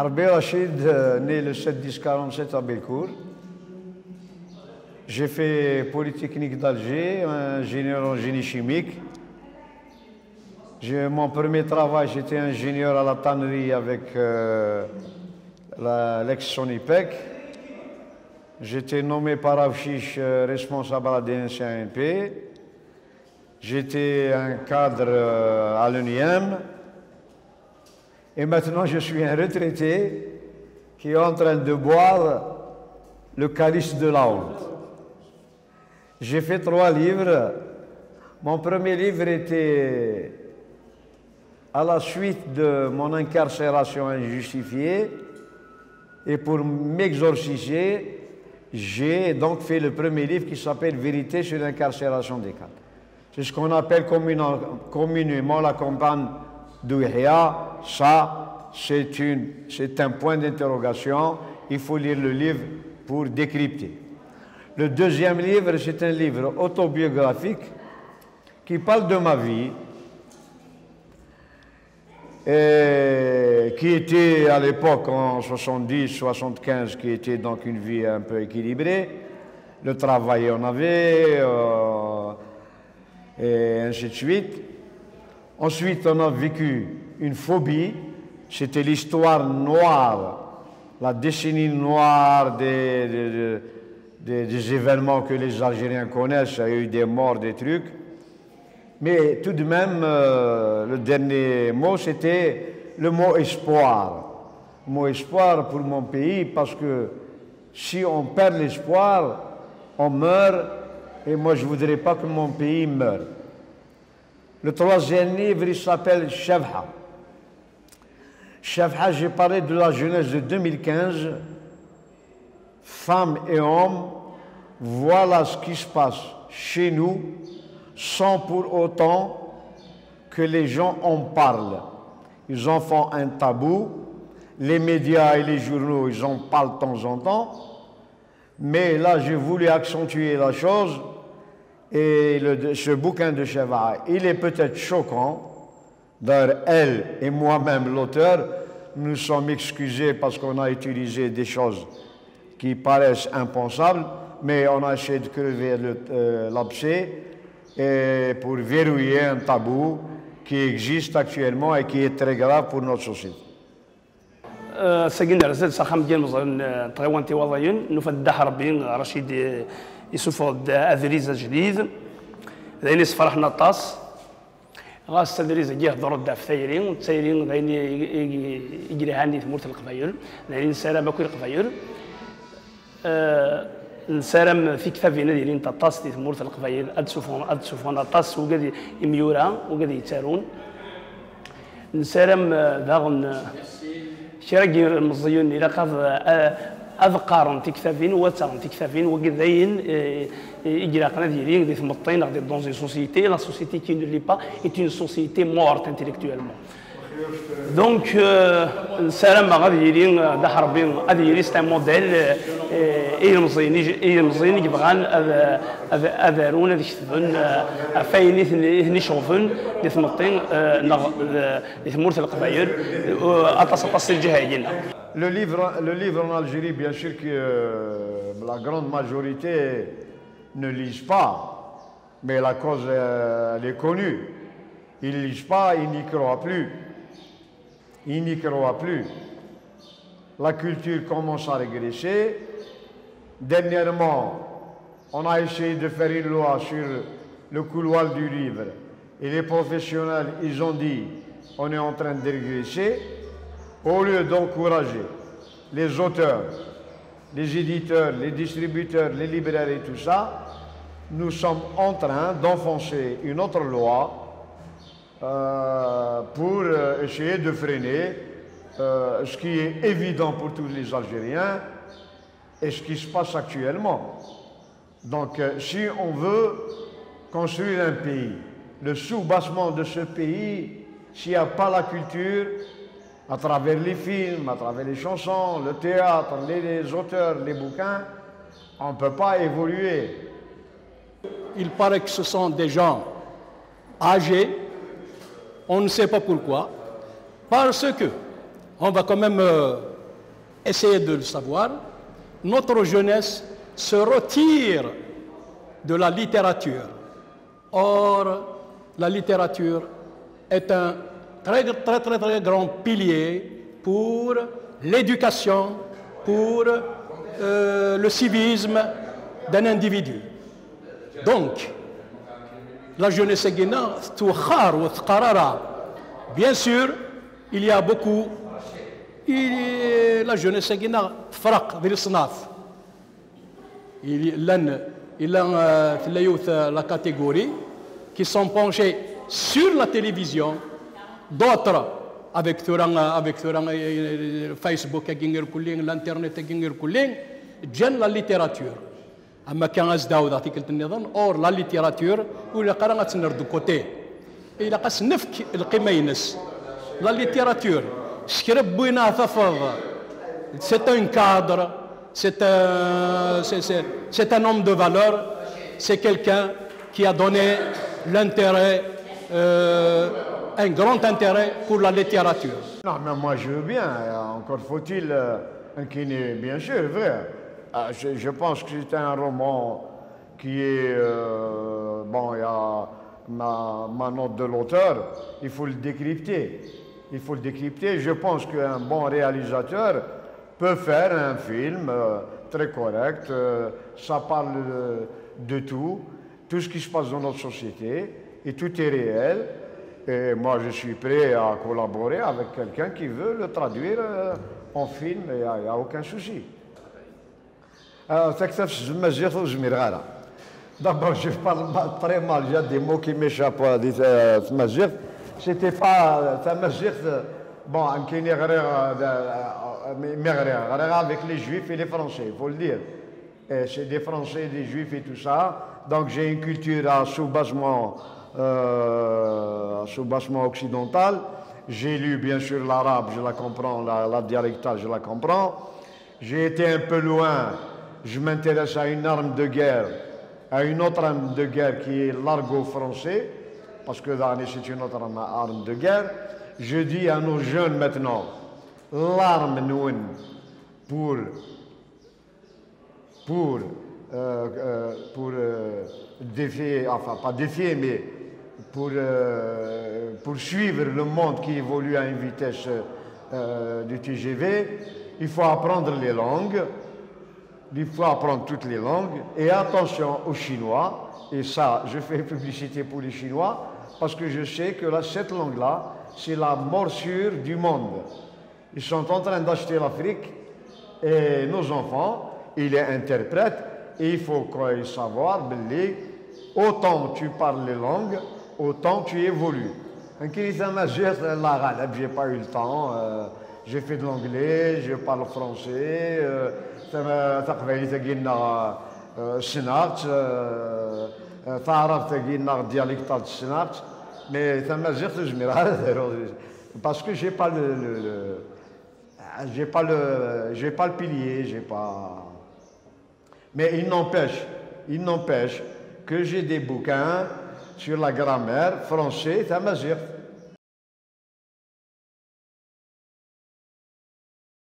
Harbi Rachid, né le 7-10-47 à Bellecour. J'ai fait Polytechnique d'Alger, ingénieur en génie chimique. Mon premier travail, j'étais ingénieur à la tannerie avec l'ex-Sonipec. J'étais nommé par Avchiche responsable à la DNCANP. J'étais un cadre à l'UNIM. Et maintenant, je suis un retraité qui est en train de boire le calice de la honte. J'ai fait 3 livres. Mon premier livre était à la suite de mon incarcération injustifiée. Et pour m'exorciser, j'ai donc fait le premier livre qui s'appelle Vérité sur l'incarcération des cadres. C'est ce qu'on appelle communément la campagne d'Ouihia. Ça, c'est un point d'interrogation. Il faut lire le livre pour décrypter. Le deuxième livre, c'est un livre autobiographique qui parle de ma vie, et qui était à l'époque en 70-75, qui était donc une vie un peu équilibrée. Le travail on avait, et ainsi de suite. Ensuite, on a vécu une phobie, c'était l'histoire noire, la décennie noire des événements que les Algériens connaissent. Il y a eu des morts, des trucs. Mais tout de même, le dernier mot, c'était le mot espoir. Le mot espoir pour mon pays, parce que si on perd l'espoir, on meurt, et moi je ne voudrais pas que mon pays meure. Le troisième livre, il s'appelle Chevha. Chevha, j'ai parlé de la jeunesse de 2015. Femmes et hommes, voilà ce qui se passe chez nous, sans pour autant que les gens en parlent. Ils en font un tabou. Les médias et les journaux, ils en parlent de temps en temps. Mais là, j'ai voulu accentuer la chose. Et ce bouquin de Chevha, il est peut-être choquant. D'ailleurs, elle et moi-même, l'auteur, nous sommes excusés parce qu'on a utilisé des choses qui paraissent impensables, mais on a essayé de crever l'abcès pour verrouiller un tabou qui existe actuellement et qui est très grave pour notre société. سجن رزق سخام ديال مزن تغوانتي وضعين نفد حربين رشيد يسوفود أذريزة جديد ذيني سفرحنا طاس غاس أذريزة جيه ضرب في ثيرين وتسيرين ذيني يجري هاني ثمورة القبايل ذيني سارة باكل القبايل نسارم في كتابنا ديالين طاس دي ثمورة القبايل أد سوفون طاس وقد يميورا وقد يتارون نسارم ذاغن شراكي المزيون إلى قاض أذقارن تكتافين واترن تكتافين وقذين إجراء ديالين دي ثمطين غادي dans une société, la société qui ne l'est pas est une société morte intellectuellement. Donc نسارم غادي يلين دا حربين غادي يلي سي موديل المزيين يبغان اذارون هذيك الثبن فاين هني شوفن اللي ثمطين اللي ثمورت القبايل اتصل الجهايين. Le livre en Algérie, bien sûr que la grande majorité ne lisent pas, mais la cause elle est connue. Ils ne lisent pas, ils n'y croient plus. Ils n'y croient plus. La culture commence à régresser. Dernièrement, on a essayé de faire une loi sur le couloir du livre. Et les professionnels, ils ont dit, on est en train de régresser. Au lieu d'encourager les auteurs, les éditeurs, les distributeurs, les libraires et tout ça, nous sommes en train d'enfoncer une autre loi pour essayer de freiner ce qui est évident pour tous les Algériens et ce qui se passe actuellement. Donc, si on veut construire un pays, le soubassement de ce pays, s'il n'y a pas la culture, à travers les films, à travers les chansons, le théâtre, les auteurs, les bouquins, on ne peut pas évoluer. Il paraît que ce sont des gens âgés, on ne sait pas pourquoi, parce que on va quand même essayer de le savoir. Notre jeunesse se retire de la littérature. Or, la littérature est un très grand pilier pour l'éducation, pour le civisme d'un individu. Donc, la jeunesse guinéenne, bien sûr, il y a beaucoup, la jeunesse guinéenne, il y a la catégorie qui sont penchés sur la télévision, d'autres avec Facebook, l'internet, la littérature. Or, la littérature, de côté. La littérature, c'est un cadre, c'est un homme de valeur, c'est quelqu'un qui a donné l'intérêt, un grand intérêt pour la littérature. Non, mais moi je veux bien, encore faut-il inquiéter, bien sûr, vrai. Je pense que c'est un roman qui est, bon, il y a ma note de l'auteur, il faut le décrypter. Il faut le décrypter. Je pense qu'un bon réalisateur peut faire un film très correct. Ça parle de tout ce qui se passe dans notre société, et tout est réel. Et moi, je suis prêt à collaborer avec quelqu'un qui veut le traduire en film, il n'y a aucun souci. D'abord, je parle très mal, il y a des mots qui m'échappent à dire c'était pas bon, avec les Juifs et les Français, il faut le dire. C'est des Français, des Juifs et tout ça. Donc j'ai une culture à soubassement occidental. J'ai lu bien sûr l'arabe, je la comprends, la dialectale, je la comprends. J'ai été un peu loin, je m'intéresse à une arme de guerre, à une autre arme de guerre qui est l'argot français, parce que c'est une autre arme de guerre. Je dis à nos jeunes maintenant, l'arme pour défier, enfin pas défier, mais pour suivre le monde qui évolue à une vitesse du TGV, il faut apprendre les langues, il faut apprendre toutes les langues, et attention aux Chinois, et ça, je fais publicité pour les Chinois, parce que je sais que cette langue-là, c'est la morsure du monde. Ils sont en train d'acheter l'Afrique, et nos enfants, ils les interprètent, et il faut savoir, autant tu parles les langues, autant tu évolues. J'ai pas eu le temps, j'ai fait de l'anglais, je parle français, mais parce que j'ai pas le pilier, j'ai pas. Mais il n'empêche que j'ai des bouquins sur la grammaire français,